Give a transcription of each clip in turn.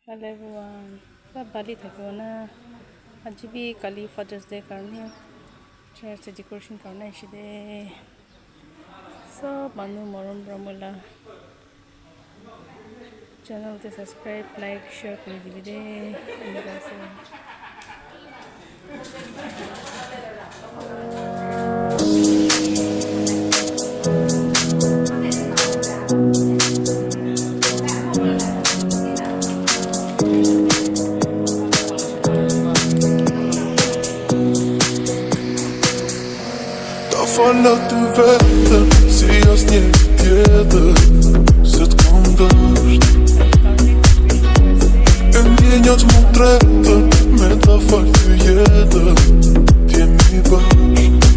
Hello everyone. Bali thakyo na ajibi kali Father's Day karne chair se decoration karna ishide so manu morom bramula channel te subscribe like share kori dibide Falat të vetën, si as një tjetër se t'kom dësht E ndjenjat mu tretën, me ta falë të jetën T'jemi bashk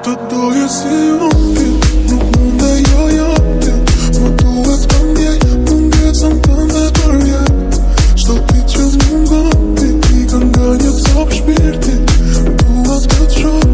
Të doje si unë nuk munde jo jati Më duhet të ndjej, mungesën të ndë përjet Shto ti që mungoti, i ka nga një cop shpirti Duhet të të shoh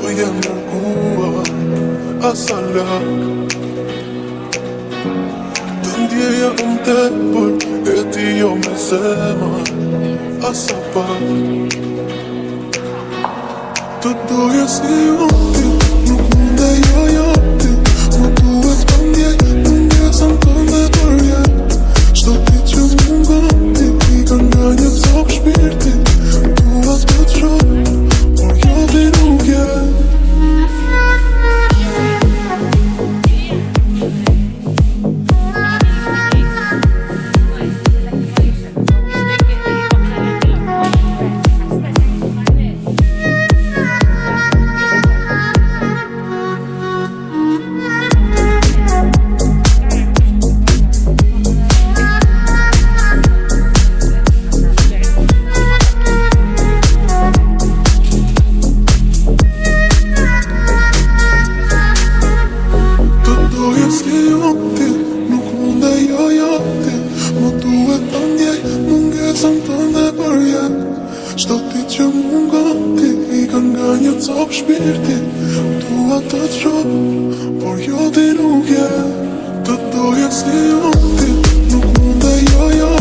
Do jem nërguar asa lak Të ndjeja tepër e ti jo me zemër asa pak Të doje si unë nuk munde jo jati Më duhet të ndjej mungesën të ndë përjet Shto ti që mungoti i ka nga një cop shpirti Duhet të të shoh Shto ti që mungoti i ka nga një cop shpirti Dua të të shoh, por jo ti nuk je Të doje si unë ti nuk munde jo